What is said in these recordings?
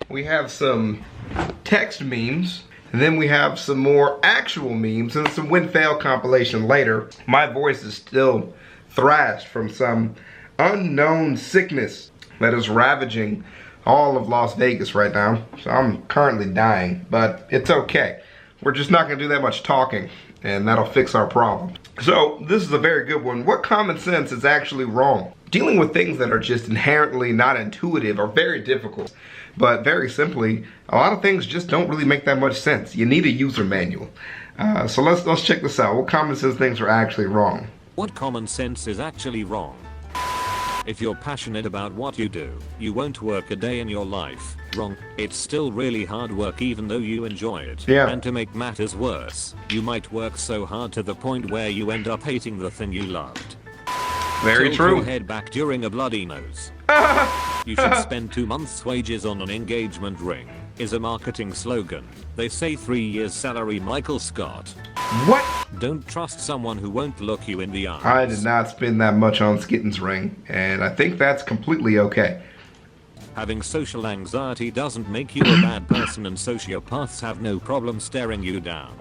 We have some text memes, and then we have some more actual memes, and some win-fail compilation later. My voice is still thrashed from some unknown sickness that is ravaging all of Las Vegas right now. So I'm currently dying, but it's okay. We're just not gonna do that much talking, and that'll fix our problem. So this is a very good one. What common sense is actually wrong? Dealing with things that are just inherently not intuitive are very difficult. But very simply, a lot of things just don't really make that much sense. You need a user manual. So let's check this out. What common sense things are actually wrong? What common sense is actually wrong? If you're passionate about what you do, you won't work a day in your life. Wrong. It's still really hard work even though you enjoy it. Yeah. And to make matters worse, you might work so hard to the point where you end up hating the thing you loved. Very Tilt true. your head back during a bloody nose. You should spend 2 months' wages on an engagement ring, is a marketing slogan. They say 3 years salary. Michael Scott. What? Don't trust someone who won't look you in the eyes. I did not spend that much on Skitten's ring, and I think that's completely okay. Having social anxiety doesn't make you a bad person, and sociopaths have no problem staring you down.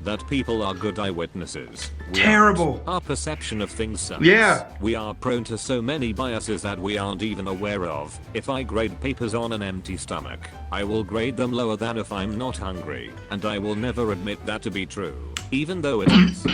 That people are good eyewitnesses. Terrible. Our perception of things sucks. Yeah. We are prone to so many biases that we aren't even aware of. If I grade papers on an empty stomach, I will grade them lower than if I'm not hungry, and I will never admit that to be true, even though it is.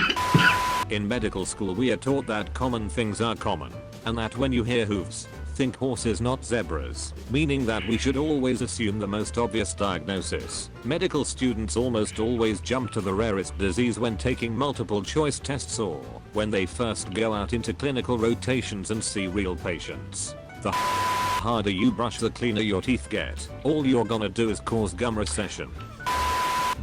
In medical school we are taught that common things are common, and that when you hear hooves, think horses not zebras, meaning that we should always assume the most obvious diagnosis. Medical students almost always jump to the rarest disease when taking multiple choice tests or when they first go out into clinical rotations and see real patients. The harder you brush, the cleaner your teeth get. All you're gonna do is cause gum recession.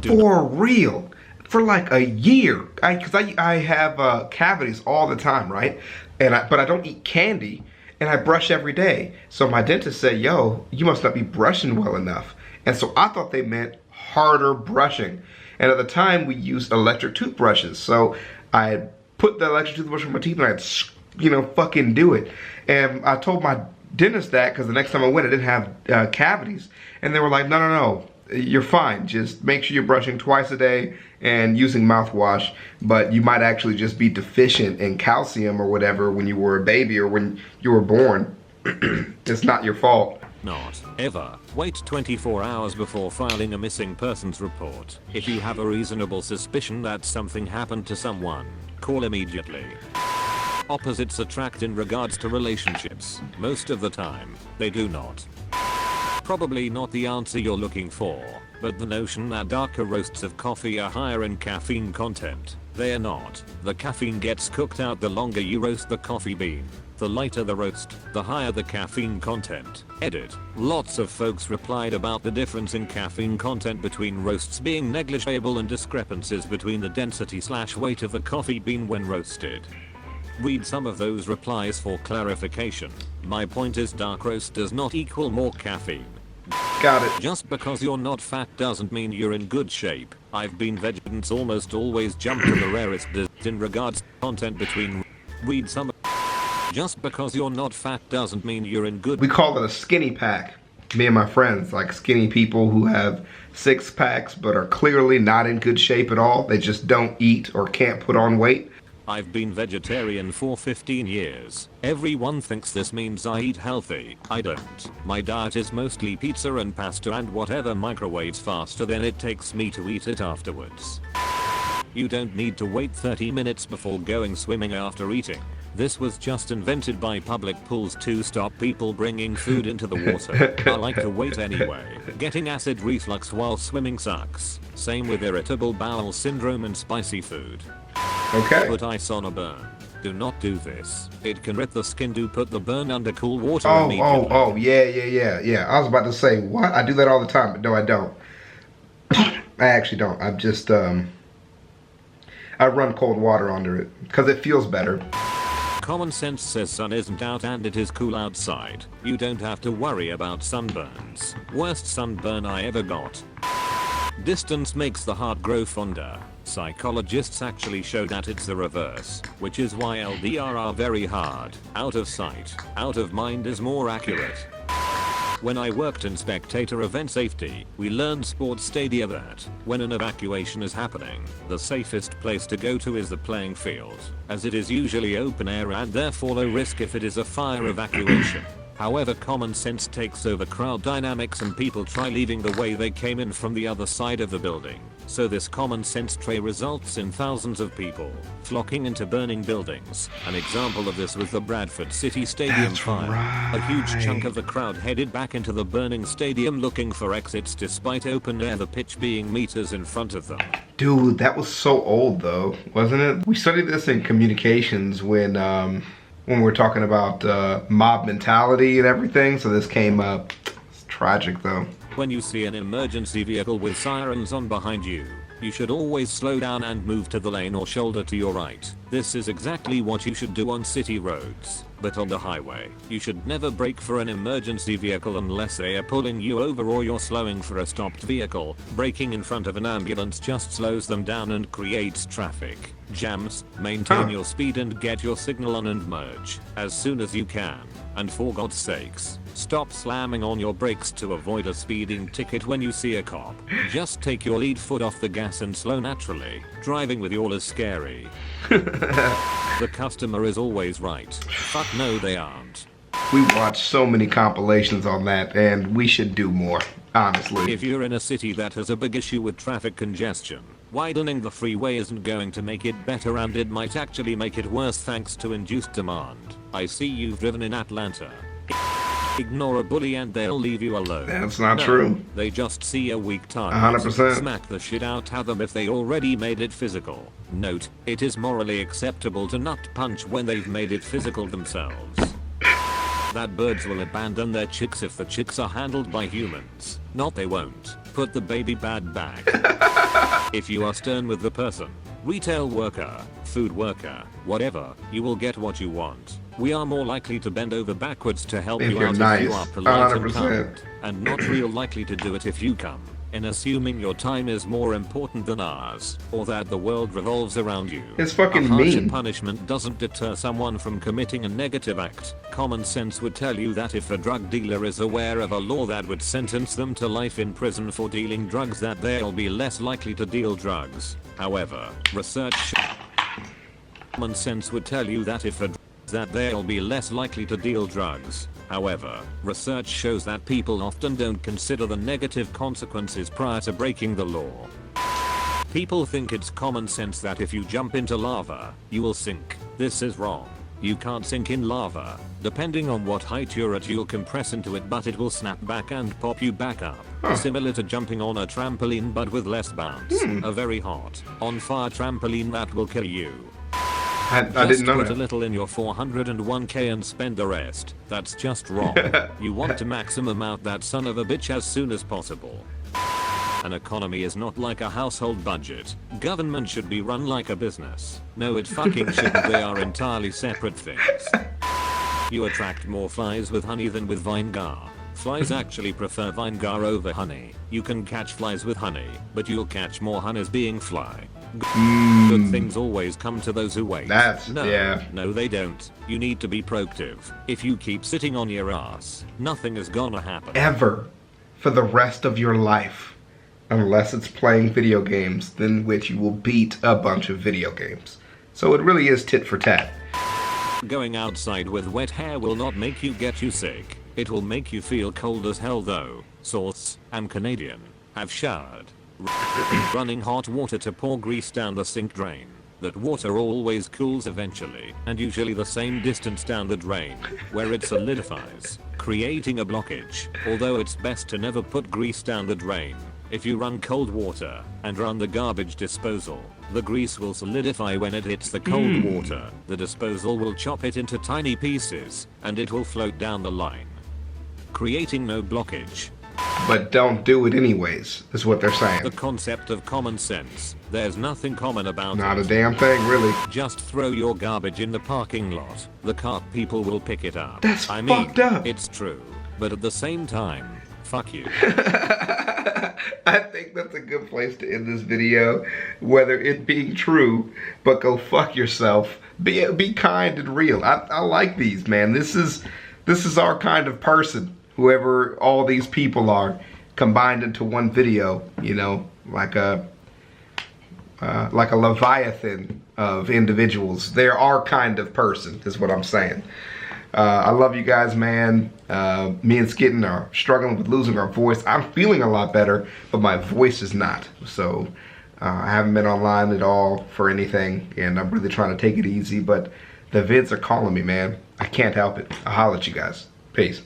For real. For like a year. Cause I have cavities all the time, right? But I don't eat candy. And I brush every day. So my dentist said, yo, you must not be brushing well enough. And so I thought they meant harder brushing. And at the time we used electric toothbrushes. So I put the electric toothbrush on my teeth and I'd, fucking do it. And I told my dentist that because the next time I went I didn't have cavities. And they were like, no, you're fine. Just make sure you're brushing twice a day and using mouthwash, but you might actually just be deficient in calcium or whatever when you were a baby or when you were born. It's not your fault. Not ever. Wait 24 hours before filing a missing persons report. If you have a reasonable suspicion that something happened to someone, call immediately. Opposites attract in regards to relationships. Most of the time, they do not. Probably not the answer you're looking for, but the notion that darker roasts of coffee are higher in caffeine content. They are not. The caffeine gets cooked out the longer you roast the coffee bean. The lighter the roast, the higher the caffeine content. Edit. Lots of folks replied about the difference in caffeine content between roasts being negligible and discrepancies between the density/weight of the coffee bean when roasted. Read some of those replies for clarification. My point is dark roast does not equal more caffeine. Got it. Just because you're not fat doesn't mean you're in good shape. I've been vegetarians almost always jump to the rarest in regards to content between. Read some. Just because you're not fat doesn't mean you're in good. We call it a skinny pack. Me and my friends, like skinny people who have 6 packs but are clearly not in good shape at all. They just don't eat or can't put on weight. I've been vegetarian for 15 years. Everyone thinks this means I eat healthy. I don't. My diet is mostly pizza and pasta and whatever microwaves faster than it takes me to eat it afterwards. You don't need to wait 30 minutes before going swimming after eating. This was just invented by public pools to stop people bringing food into the water. I like to wait anyway. Getting acid reflux while swimming sucks. Same with irritable bowel syndrome and spicy food. Okay. Put ice on a burn. Do not do this. It can rip the skin. Do put the burn under cool water immediately. Yeah. I was about to say, what? I do that all the time, but no, I don't. I actually don't. I'm just, I run cold water under it because it feels better. Common sense says sun isn't out and it is cool outside. You don't have to worry about sunburns. Worst sunburn I ever got. Distance makes the heart grow fonder. Psychologists actually show that it's the reverse, which is why LDR are very hard. Out of sight, out of mind is more accurate. When I worked in spectator event safety, we learned sports stadia that, when an evacuation is happening, the safest place to go to is the playing field, as it is usually open air and therefore low risk if it is a fire evacuation. However, common sense takes over crowd dynamics and people try leaving the way they came in from the other side of the building. So this common sense tray results in thousands of people flocking into burning buildings. An example of this was the Bradford City Stadium fire. A huge chunk of the crowd headed back into the burning stadium looking for exits despite open air, the pitch being meters in front of them. Dude, that was so old though, wasn't it? We studied this in communications when we were talking about mob mentality and everything, so this came up. It's tragic though. When you see an emergency vehicle with sirens on behind you, you should always slow down and move to the lane or shoulder to your right. This is exactly what you should do on city roads. But on the highway, you should never brake for an emergency vehicle unless they are pulling you over or you're slowing for a stopped vehicle. Braking in front of an ambulance just slows them down and creates traffic jams. Maintain your speed and get your signal on and merge as soon as you can. And for God's sakes, stop slamming on your brakes to avoid a speeding ticket when you see a cop. Just take your lead foot off the gas and slow naturally. Driving with y'all is scary. The customer is always right. Fuck no, they aren't. We watched so many compilations on that, and we should do more, honestly. If you're in a city that has a big issue with traffic congestion, widening the freeway isn't going to make it better, and it might actually make it worse thanks to induced demand. I see you've driven in Atlanta. Ignore a bully and they'll leave you alone. That's not true. They just see a weak target. 100%. Smack the shit out of them if they already made it physical. Note, it is morally acceptable to not punch when they've made it physical themselves. That birds will abandon their chicks if the chicks are handled by humans. Not they won't. Put the baby bad back. If you are stern with the person, retail worker, food worker, whatever, you will get what you want. We are more likely to bend over backwards to help you out if you are polite and kind, and not real likely to do it if you come in assuming your time is more important than ours, or that the world revolves around you. It's fucking a harsh mean. Punishment doesn't deter someone from committing a negative act. Common sense would tell you that if a drug dealer is aware of a law that would sentence them to life in prison for dealing drugs, that they'll be less likely to deal drugs. However, common sense would tell you that if they'll be less likely to deal drugs. However, research shows that people often don't consider the negative consequences prior to breaking the law. People think it's common sense that if you jump into lava, you will sink. This is wrong. You can't sink in lava. Depending on what height you're at, you'll compress into it, but it will snap back and pop you back up. Similar to jumping on a trampoline but with less bounce. A very hot, on fire trampoline that will kill you. I didn't know put that. a little in your 401k and spend the rest. That's just wrong. You want to maximum out that son of a bitch as soon as possible. An economy is not like a household budget. Government should be run like a business. No, it fucking shouldn't. They are entirely separate things. You attract more flies with honey than with vinegar. Flies actually prefer vinegar over honey. You can catch flies with honey, but you'll catch more honeys being fly. Good things always come to those who wait. No, they don't. You need to be proactive. If you keep sitting on your ass, nothing is gonna happen. Ever. For the rest of your life. Unless it's playing video games, then which you will beat a bunch of video games. So it really is tit for tat. Going outside with wet hair will not make you get you sick. It will make you feel cold as hell though. Source, I'm Canadian. Have showered. Running hot water to pour grease down the sink drain. That water always cools eventually, and usually the same distance down the drain, where it solidifies, creating a blockage. Although it's best to never put grease down the drain. If you run cold water and run the garbage disposal, the grease will solidify when it hits the cold water. The disposal will chop it into tiny pieces, and it will float down the line, creating no blockage. But don't do it anyways, is what they're saying. The concept of common sense. There's nothing common about Not it. a damn thing, really. Just throw your garbage in the parking lot. The cart people will pick it up. That's fucked up. It's true. But at the same time, fuck you. I think that's a good place to end this video. Whether it being true, but go fuck yourself. Be kind and real. I like these, man. This is our kind of person. whoever all these people are combined into one video, you know, like a leviathan of individuals. They're our kind of person, is what I'm saying. I love you guys, man. Me and Skitten are struggling with losing our voice. I'm feeling a lot better, but my voice is not. So I haven't been online at all for anything, and I'm really trying to take it easy, but the vids are calling me, man. I can't help it. I'll holler at you guys. Peace.